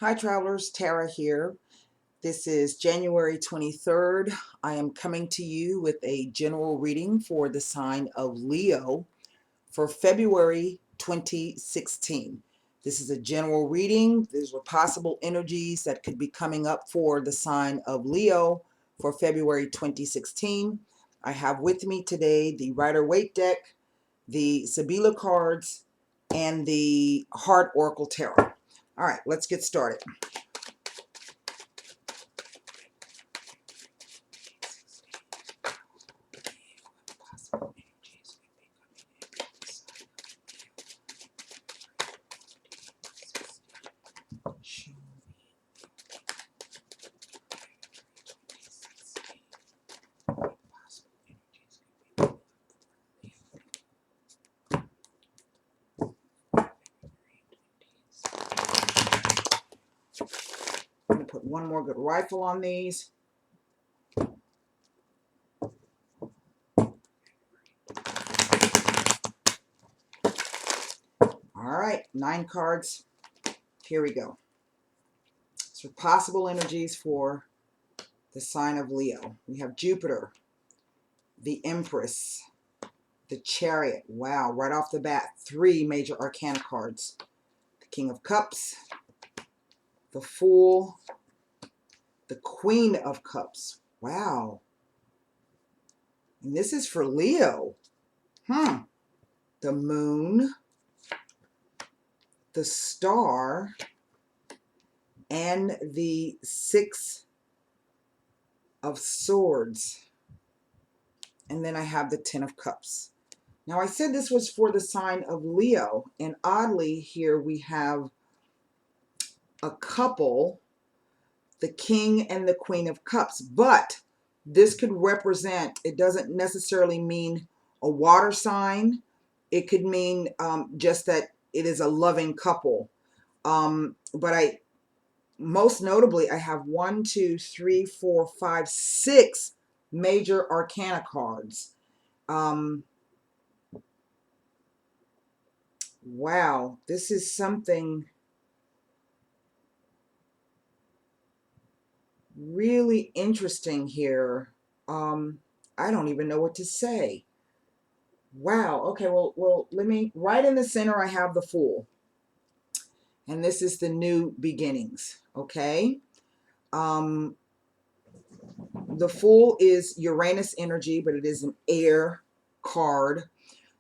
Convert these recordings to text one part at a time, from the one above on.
Hi travelers, Tara here. This is January 23rd. I am coming to you with a general reading for the sign of Leo for February 2016. This is a general reading. These are possible energies that could be coming up for the sign of Leo for February 2016. I have with me today the Rider-Waite deck, the Sibila cards, and the Heart Oracle Tarot. All right, let's get started. I'm going to put one more good rifle on these. All right, 9 cards. Here we go. So possible energies for the sign of Leo. We have Jupiter, the Empress, the Chariot. Wow, right off the bat, 3 major arcana cards. The King of Cups, the Fool, the Queen of Cups. Wow. And this is for Leo. The Moon, the Star, and the 6 of Swords. And then I have the 10 of Cups. Now I said this was for the sign of Leo, and oddly here we have a couple, the King and the Queen of Cups, but this could represent, it doesn't necessarily mean a water sign. It could mean just that it is a loving couple. But most notably, I have 1, 2, 3, 4, 5, 6 major arcana cards. Wow, this is something really interesting here. I don't even know what to say. Wow. Okay, well, let me, right in the center, I have the Fool. And this is the new beginnings, okay? The Fool is Uranus energy, but it is an air card.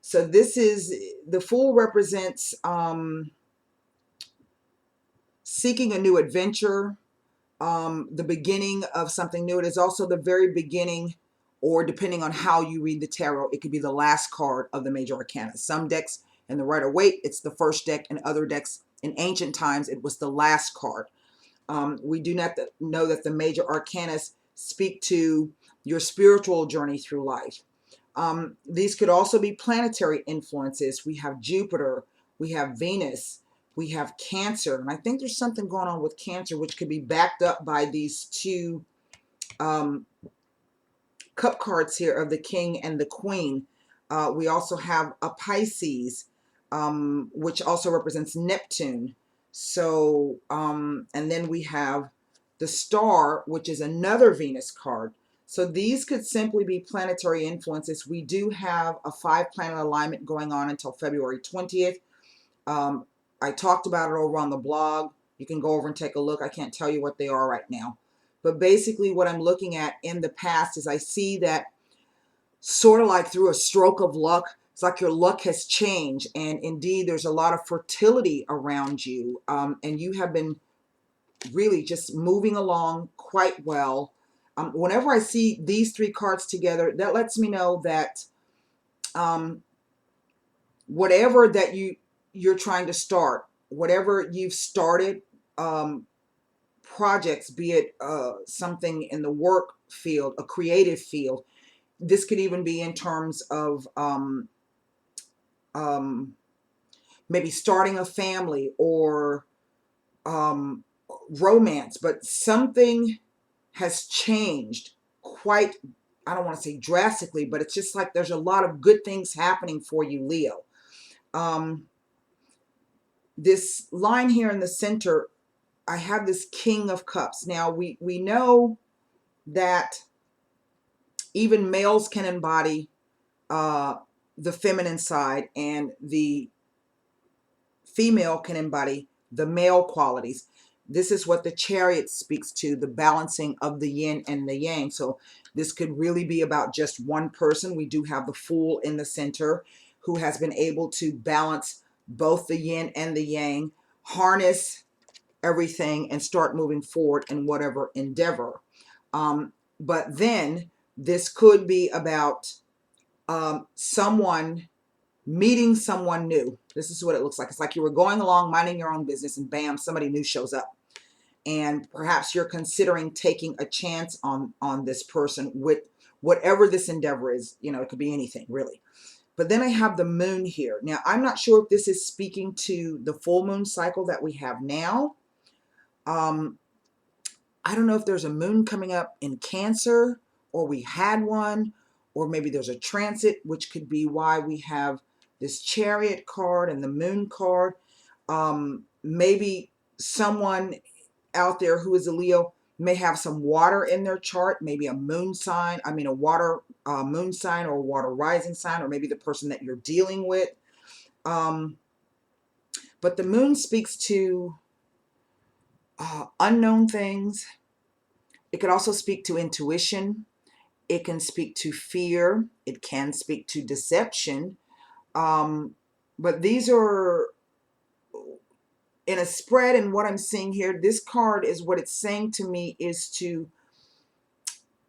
So this is, the Fool represents seeking a new adventure, the beginning of something new. It is also the very beginning, or depending on how you read the tarot, it could be the last card of the major arcana. Some decks in the Rider-Waite, it's the first deck, and other decks in ancient times, it was the last card. We do not know that the major arcanas speak to your spiritual journey through life. These could also be planetary influences. We have Jupiter, we have Venus, we have Cancer, and I think there's something going on with Cancer which could be backed up by these 2 cup cards here of the King and the Queen. We also have a Pisces, which also represents Neptune. So, and then we have the Star, which is another Venus card. So these could simply be planetary influences. We do have a 5-planet alignment going on until February 20th. I talked about it over on the blog. You can go over and take a look. I can't tell you what they are right now. But basically what I'm looking at in the past is I see that sort of like through a stroke of luck, it's like your luck has changed. And indeed, there's a lot of fertility around you. And you have been really just moving along quite well. Whenever I see these 3 cards together, that lets me know that whatever that you're trying to start, whatever you've started, projects, be it something in the work field, a creative field. This could even be in terms of maybe starting a family or romance, but something has changed quite, I don't want to say drastically, but it's just like there's a lot of good things happening for you, Leo. This line here in the center I have this King of Cups. Now we know that even males can embody the feminine side, and the female can embody the male qualities. This is what the Chariot speaks to, the balancing of the yin and the yang. So this could really be about just one person. We do have the Fool in the center, who has been able to balance both the yin and the yang, harness everything, and start moving forward in whatever endeavor. But then this could be about someone meeting someone new. This is what it looks like. It's like you were going along minding your own business, and bam, somebody new shows up, and perhaps you're considering taking a chance on this person with whatever this endeavor is. You know, it could be anything really. But then I have the Moon here. Now I'm not sure if this is speaking to the full moon cycle that we have now. I don't know if there's a moon coming up in Cancer, or we had one, or maybe there's a transit, which could be why we have this Chariot card and the Moon card. Maybe someone out there who is a Leo may have some water in their chart, maybe a moon sign, a water moon sign, or a water rising sign, or maybe the person that you're dealing with. But the Moon speaks to unknown things. It could also speak to intuition. It can speak to fear. It can speak to deception. But these are in a spread, and what I'm seeing here, this card is what it's saying to me is to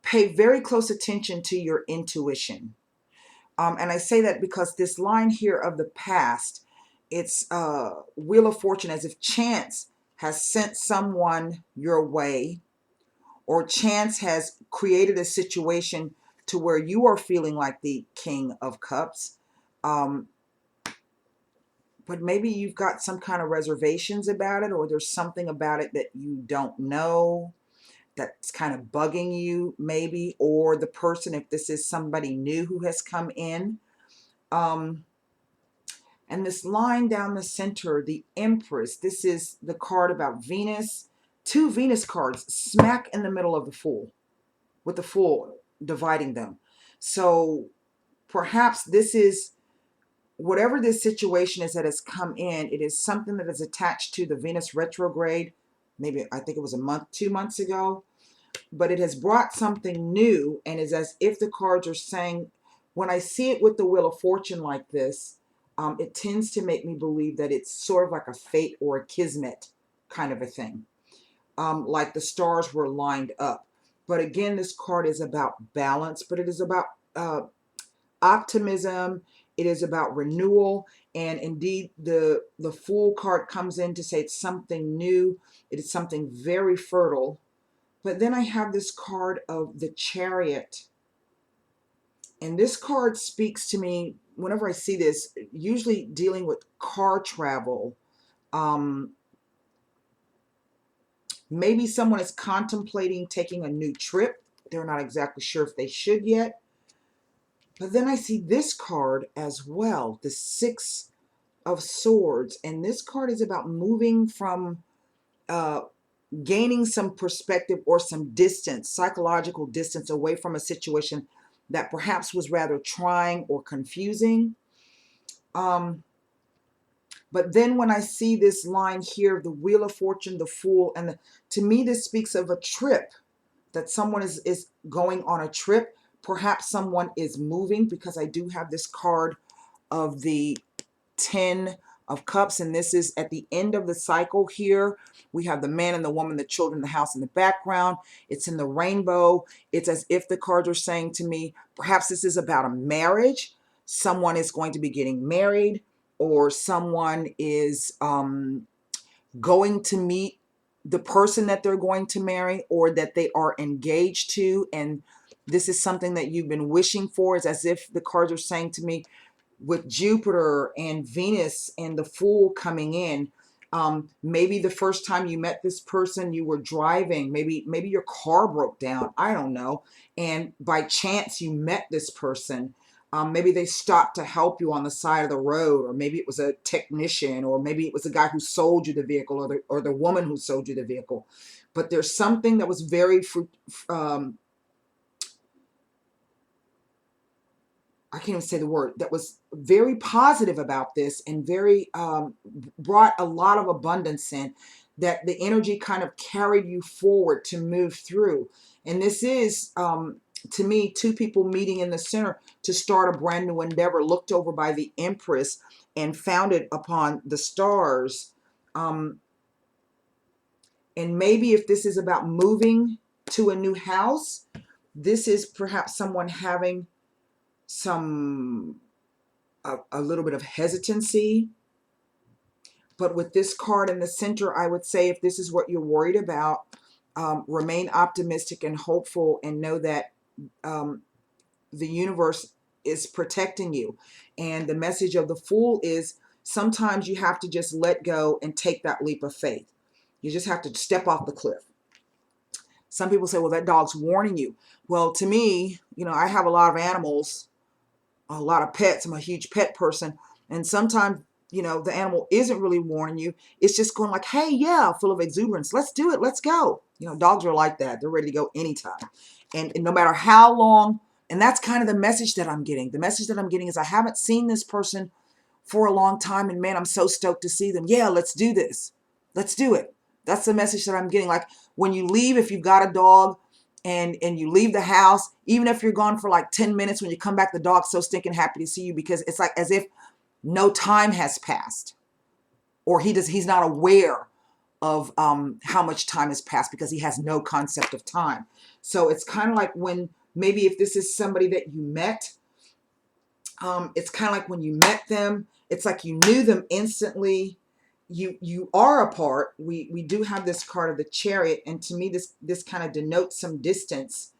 pay very close attention to your intuition. And I say that because this line here of the past, it's Wheel of Fortune, as if chance has sent someone your way, or chance has created a situation to where you are feeling like the King of Cups. But maybe you've got some kind of reservations about it, or there's something about it that you don't know that's kind of bugging you, maybe, or the person, if this is somebody new who has come in. And this line down the center, the Empress, this is the card about Venus. Two Venus cards smack in the middle of the Fool, with the Fool dividing them. So perhaps this is, whatever this situation is that has come in, it is something that is attached to the Venus retrograde. Maybe, I think it was a month, 2 months ago. But it has brought something new, and is as if the cards are saying, when I see it with the Wheel of Fortune like this, it tends to make me believe that it's sort of like a fate or a kismet kind of a thing. Like the stars were lined up. But again, this card is about balance, but it is about optimism. It is about renewal. And indeed, the Fool card comes in to say it's something new. It is something very fertile. But then I have this card of the Chariot. And this card speaks to me, whenever I see this, usually dealing with car travel. Maybe someone is contemplating taking a new trip. They're not exactly sure if they should yet. But then I see this card as well, the Six of Swords. And this card is about moving from gaining some perspective or some distance, psychological distance, away from a situation that perhaps was rather trying or confusing. But then when I see this line here, the Wheel of Fortune, the Fool, and to me this speaks of a trip, that someone is going on a trip. Perhaps someone is moving, because I do have this card of the Ten of Cups, and this is at the end of the cycle here. We have the man and the woman, the children, the house in the background. It's in the rainbow. It's as if the cards are saying to me, perhaps this is about a marriage. Someone is going to be getting married, or someone is going to meet the person that they're going to marry, or that they are engaged to, and this is something that you've been wishing for. It's as if the cards are saying to me, with Jupiter and Venus and the Fool coming in, maybe the first time you met this person, you were driving, maybe your car broke down, I don't know, and by chance you met this person. Maybe they stopped to help you on the side of the road, or maybe it was a technician, or maybe it was the guy who sold you the vehicle, or the woman who sold you the vehicle. But there's something that was very I can't even say the word, that was very positive about this, and very brought a lot of abundance in, that the energy kind of carried you forward to move through. And this is, to me, two people meeting in the center to start a brand new endeavor, looked over by the Empress and founded upon the stars. Um, and maybe if this is about moving to a new house, this is perhaps someone having some a little bit of hesitancy. But with this card in the center, I would say, if this is what you're worried about, remain optimistic and hopeful, and know that the universe is protecting you. And the message of the Fool is, sometimes you have to just let go and take that leap of faith. You just have to step off the cliff. Some people say, well, that dog's warning you. Well, to me, I have a lot of animals, a lot of pets. I'm a huge pet person. And sometimes, the animal isn't really warning you. It's just going like, hey, yeah, full of exuberance. Let's do it. Let's go. Dogs are like that. They're ready to go anytime. And no matter how long, and that's kind of the message that I'm getting. The message that I'm getting is, I haven't seen this person for a long time, and man, I'm so stoked to see them. Yeah, let's do this. Let's do it. That's the message that I'm getting. Like, when you leave, if you've got a dog, and you leave the house, even if you're gone for like 10 minutes, when you come back, the dog's so stinking happy to see you, because it's like as if no time has passed, or he's not aware of how much time has passed, because he has no concept of time. So it's kind of like, when maybe if this is somebody that you met, it's kind of like when you met them, it's like you knew them instantly. You are apart. We do have this card of the Chariot, and to me, this kind of denotes some distance,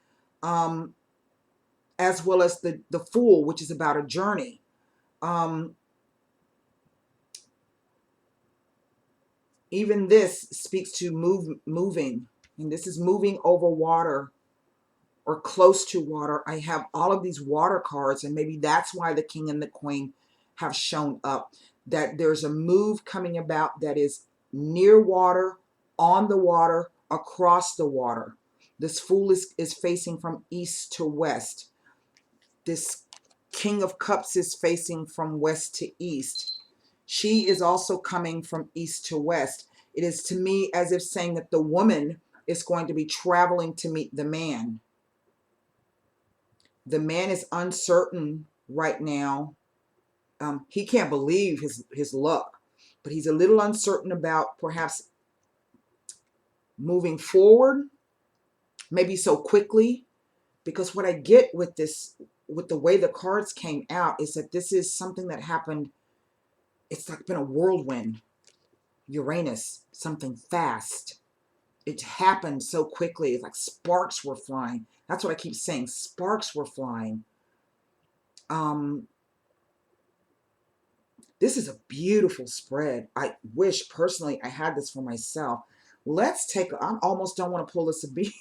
as well as the Fool, which is about a journey. Even this speaks to moving, and this is moving over water, or close to water. I have all of these water cards, and maybe that's why the King and the Queen have shown up, that there's a move coming about that is near water, on the water, across the water. This Fool is facing from east to west. This King of Cups is facing from west to east. She is also coming from east to west. It is to me as if saying that the woman is going to be traveling to meet the man. The man is uncertain right now. He can't believe his luck, but he's a little uncertain about perhaps moving forward, maybe so quickly, because what I get with this, with the way the cards came out, is that this is something that happened. It's like been a whirlwind. Uranus, something fast. It happened so quickly. It's like sparks were flying. That's what I keep saying. Sparks were flying. This is a beautiful spread. I wish personally I had this for myself. Let's take, I almost don't want to pull the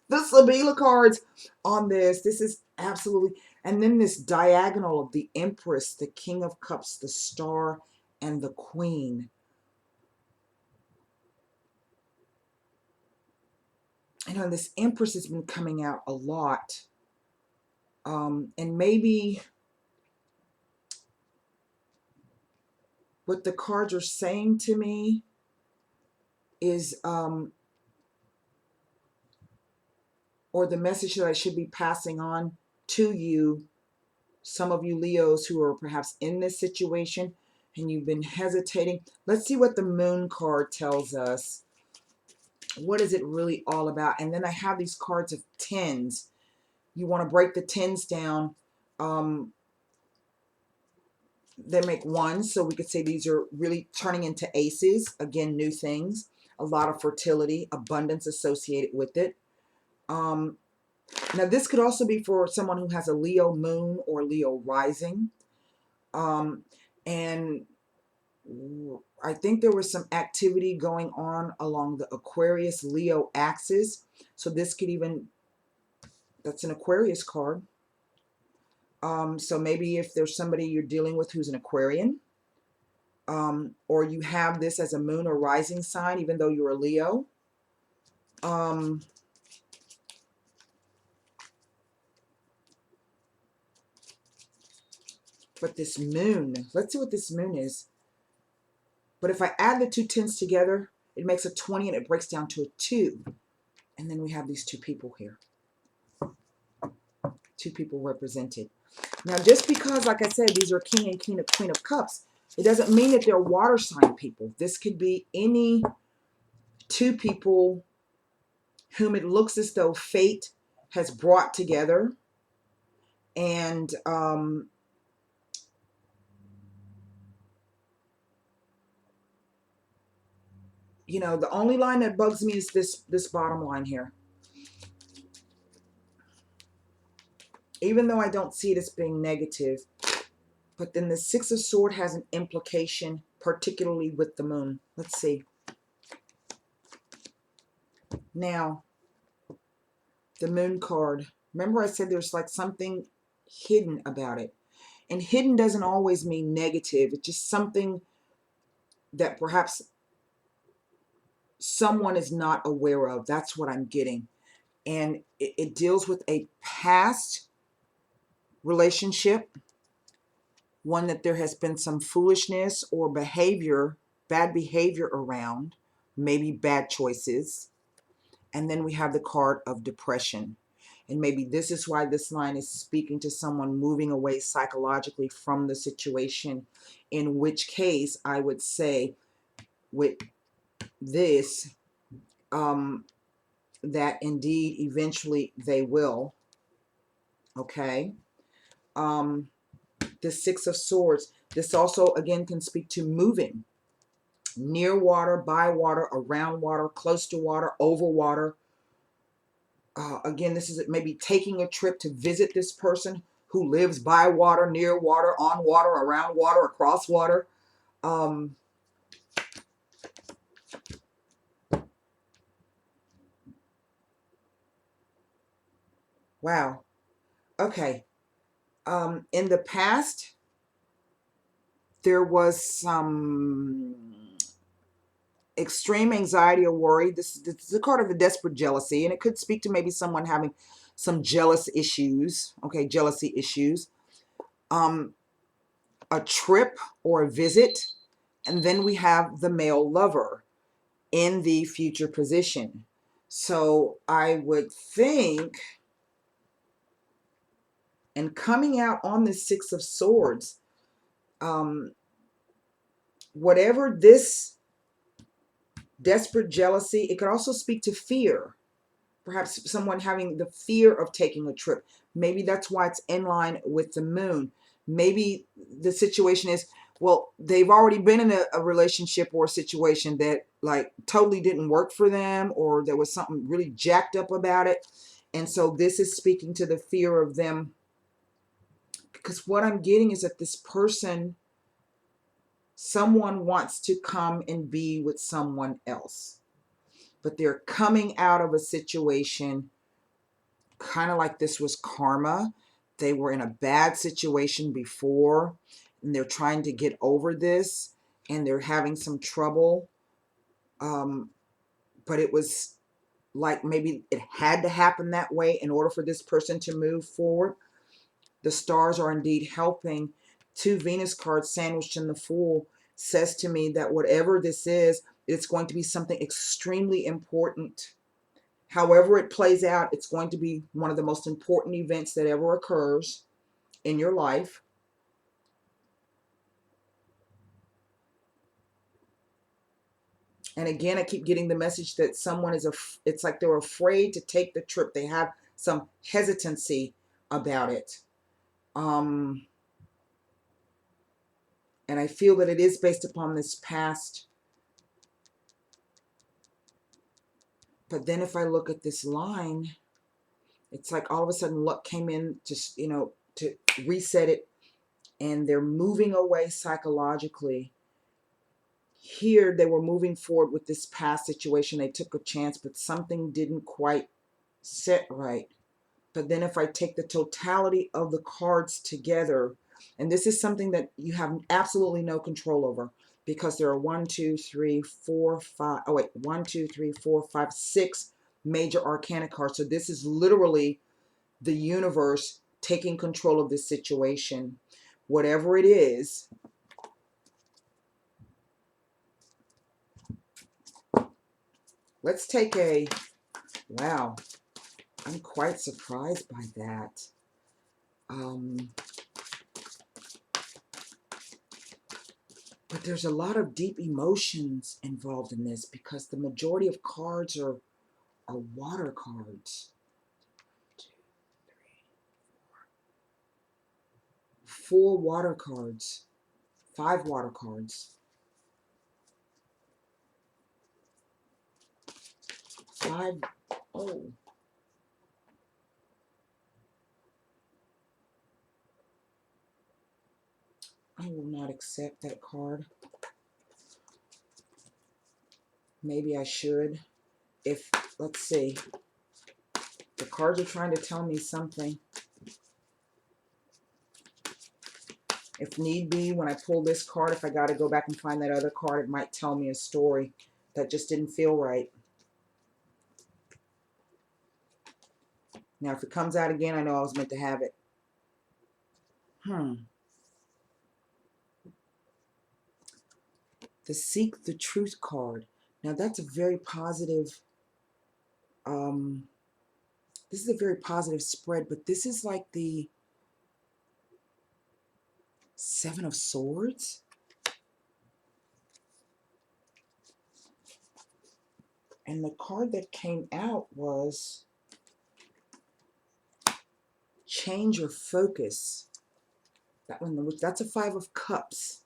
Sabila cards on this. This is absolutely, and then this diagonal of the Empress, the King of Cups, the Star, and the Queen. This Empress has been coming out a lot. And maybe what the cards are saying to me is, or the message that I should be passing on to you, some of you Leos who are perhaps in this situation and you've been hesitating. Let's see what the Moon card tells us. What is it really all about? And then I have these cards of tens. You want to break the tens down. They make ones, so we could say these are really turning into aces. Again, new things. A lot of fertility, abundance associated with it. Now, this could also be for someone who has a Leo moon or Leo rising. And I think there was some activity going on along the Aquarius Leo axis. So this could even, that's an Aquarius card. So maybe if there's somebody you're dealing with who's an Aquarian, or you have this as a moon or rising sign, even though you're a Leo. But this moon, let's see what this moon is. But if I add the two tens together, it makes a 20 and it breaks down to a 2. And then we have these two people here. Two people represented. Now, just because, like I said, these are King and Queen of Cups, it doesn't mean that they're water sign people. This could be any two people whom it looks as though fate has brought together. And you know, the only line that bugs me is this bottom line here. Even though I don't see it as being negative, but then the Six of Swords has an implication, particularly with the moon. Let's see. Now, the moon card. Remember I said there's like something hidden about it. And hidden doesn't always mean negative. It's just something that perhaps someone is not aware of. That's what I'm getting. And it deals with a past relationship, one that there has been some foolishness or behavior, bad behavior around, maybe bad choices. And then we have the card of depression. And maybe this is why this line is speaking to someone moving away psychologically from the situation, in which case I would say with this, that indeed eventually they will. Okay. The Six of Swords. This also, again, can speak to moving. Near water, by water, around water, close to water, over water. Again, this is maybe taking a trip to visit this person who lives by water, near water, on water, around water, across water. Wow. Okay. In the past, there was some extreme anxiety or worry. This is a card of the desperate jealousy, and it could speak to maybe someone having some jealous issues. Okay, jealousy issues. A trip or a visit, and then we have the male lover in the future position. So I would think, and coming out on the Six of Swords, whatever this desperate jealousy, it could also speak to fear. Perhaps someone having the fear of taking a trip. Maybe that's why it's in line with the moon. Maybe the situation is, well, they've already been in a relationship or a situation that like totally didn't work for them, or there was something really jacked up about it. And so this is speaking to the fear of them. Because what I'm getting is that this person, someone wants to come and be with someone else. But they're coming out of a situation kind of like this was karma. They were in a bad situation before, and they're trying to get over this, and they're having some trouble. But it was like maybe it had to happen that way in order for this person to move forward. The stars are indeed helping. Two Venus cards sandwiched in the Fool says to me that whatever this is, it's going to be something extremely important. However it plays out, it's going to be one of the most important events that ever occurs in your life. And again, I keep getting the message that someone is, it's like they're afraid to take the trip. They have some hesitancy about it. And I feel that it is based upon this past. But then if I look at this line, it's like all of a sudden luck came in to, you know, to reset it. And they're moving away psychologically. Here they were moving forward with this past situation. They took a chance, but something didn't quite set right. But then if I take the totality of the cards together, and this is something that you have absolutely no control over, because there are 1, 2, 3, 4, 5, oh wait, 1, 2, 3, 4, 5, 6 major arcana cards. So this is literally the universe taking control of this situation. Whatever it is, let's take a, wow, I'm quite surprised by that. But there's a lot of deep emotions involved in this, because the majority of cards are water cards. 4 water cards, 5 water cards, 5, oh, I will not accept that card. Maybe I should. If, let's see, the cards are trying to tell me something. If need be, when I pull this card, if I got to go back and find that other card, it might tell me a story that just didn't feel right. Now, if it comes out again, I know I was meant to have it. The Seek the Truth card. Now, that's a very positive, this is a very positive spread, but this is like the 7 of Swords. And the card that came out was Change Your Focus. That one, which that's a 5 of Cups.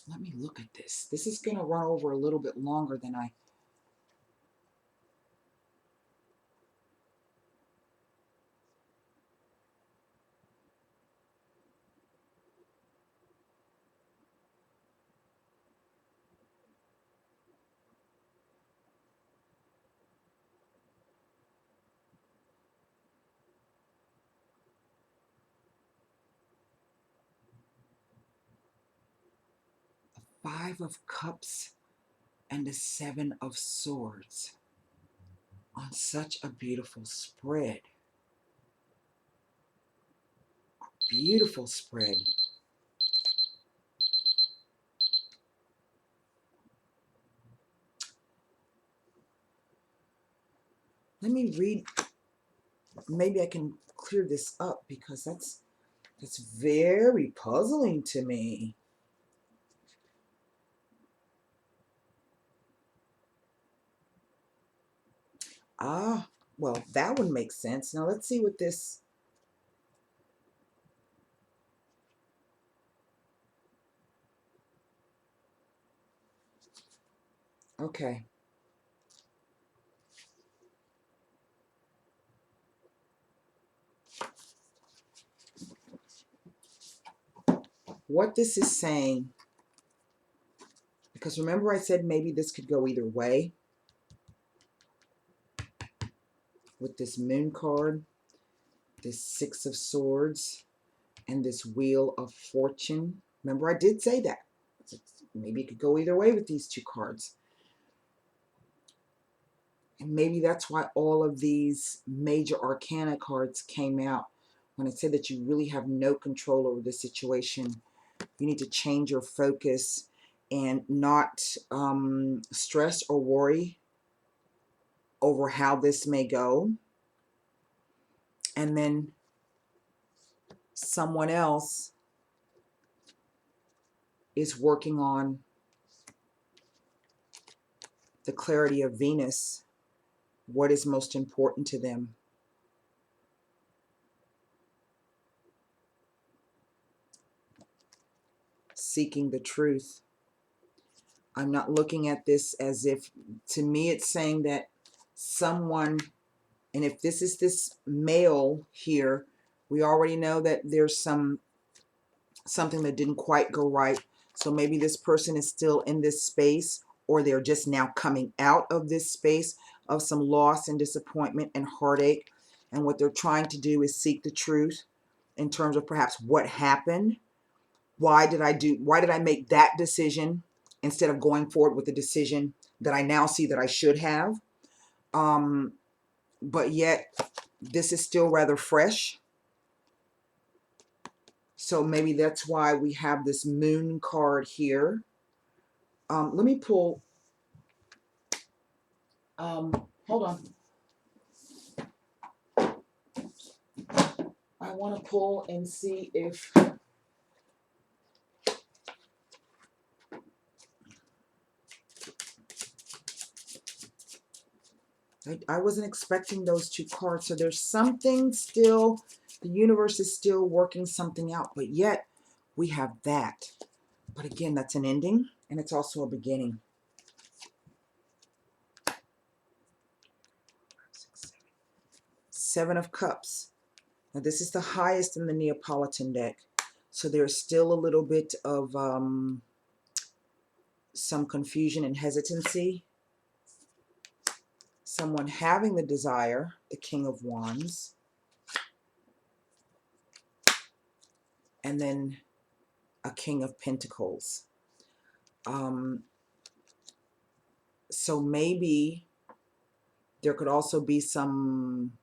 Let me look at this. This is going to run over a little bit longer than I... The 5 of Cups and the 7 of Swords on such a beautiful spread. Beautiful spread. Let me read. Maybe I can clear this up, because that's very puzzling to me. Ah, well, that one makes sense. Now let's see what this... Okay. What this is saying, because remember I said maybe this could go either way with this Moon card, this 6 of Swords, and this Wheel of Fortune. Remember I did say that. Maybe it could go either way with these 2 cards. And maybe that's why all of these major arcana cards came out. When I said that you really have no control over the situation, you need to change your focus and not stress or worry over how this may go. And then someone else is working on the clarity of Venus, what is most important to them. Seeking the truth. I'm not looking at this as if, to me it's saying that someone, and if this is this male here, we already know that there's something that didn't quite go right. So maybe this person is still in this space, or they're just now coming out of this space of some loss and disappointment and heartache. And what they're trying to do is seek the truth in terms of perhaps what happened. Why did I make that decision instead of going forward with the decision that I now see that I should have? But yet this is still rather fresh. So maybe that's why we have this moon card here. Let me pull, hold on. I want to pull and see if, I wasn't expecting those two cards. So there's something still, the universe is still working something out, but yet we have that. But again, that's an ending and it's also a beginning. Seven of Cups. Now this is the highest in the Neapolitan deck. So there's still a little bit of some confusion and hesitancy. Someone having the desire, the King of Wands. And then a King of Pentacles. So maybe there could also be some,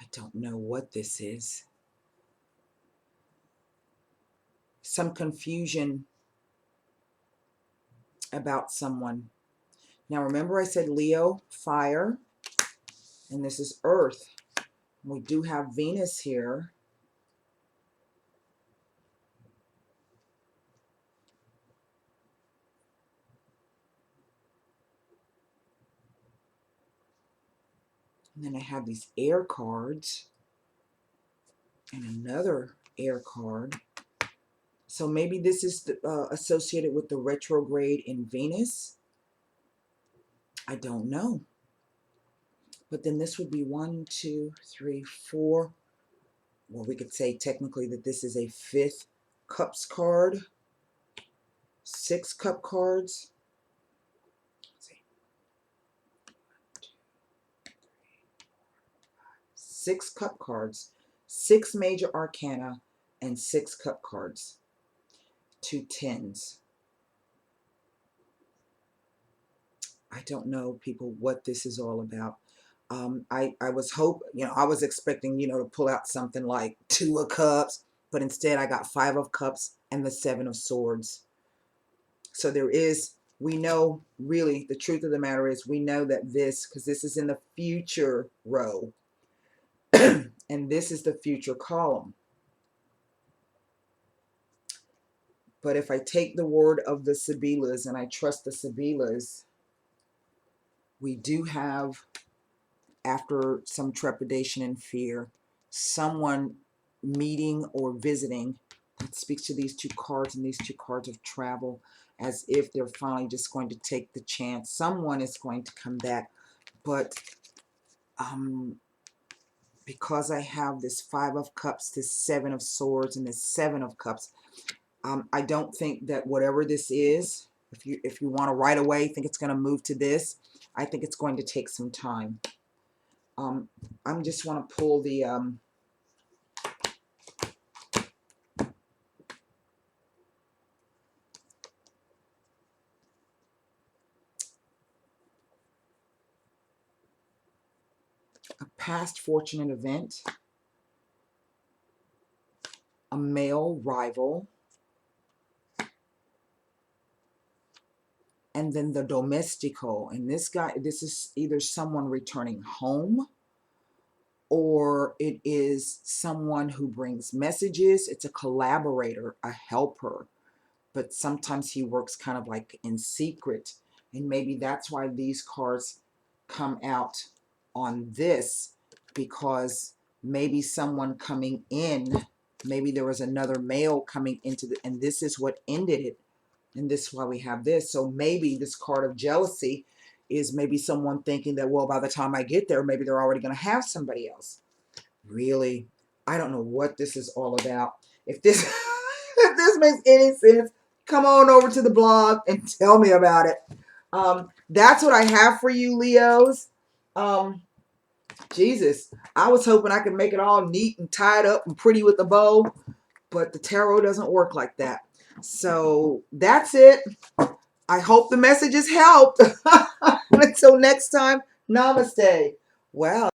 I don't know what this is, some confusion about someone. Now remember I said Leo, fire, and this is earth. We do have Venus here. And then I have these air cards and another air card. So maybe this is associated with the retrograde in Venus. I don't know. But then this would be 1, 2, 3, 4. Well, we could say technically that this is a 5th Cups card. 6 cup cards. Let's see. 6 cup cards. 6 major arcana and 6 cup cards. 2 tens. I don't know, people, what this is all about. I was I was expecting, to pull out something like 2 of Cups, but instead I got 5 of Cups and the 7 of Swords. So we know, really, the truth of the matter is we know that because this is in the future row, and this is the future column. But if I take the word of the Sibilas and I trust the Sibilas, we do have, after some trepidation and fear, someone meeting or visiting. That speaks to these 2 cards and these 2 cards of travel, as if they're finally just going to take the chance. Someone is going to come back. But because I have this 5 of Cups, this 7 of Swords, and this 7 of Cups, I don't think that whatever this is, if you want to right away think it's going to move to this, I think it's going to take some time. I just want to pull the a past fortunate event, a male rival, and then the domestico. And this is either someone returning home, or it is someone who brings messages. It's a collaborator, a helper, but sometimes he works kind of like in secret. And maybe that's why these cards come out on this, because maybe someone coming in, maybe there was another male coming into and this is what ended it. And this is why we have this. So maybe this card of jealousy is maybe someone thinking that, well, by the time I get there, maybe they're already going to have somebody else. Really? I don't know what this is all about. If this if this makes any sense, come on over to the blog and tell me about it. That's what I have for you, Leos. Jesus, I was hoping I could make it all neat and tied up and pretty with a bow, but the tarot doesn't work like that. So that's it. I hope the message has helped. Until next time, namaste. Well.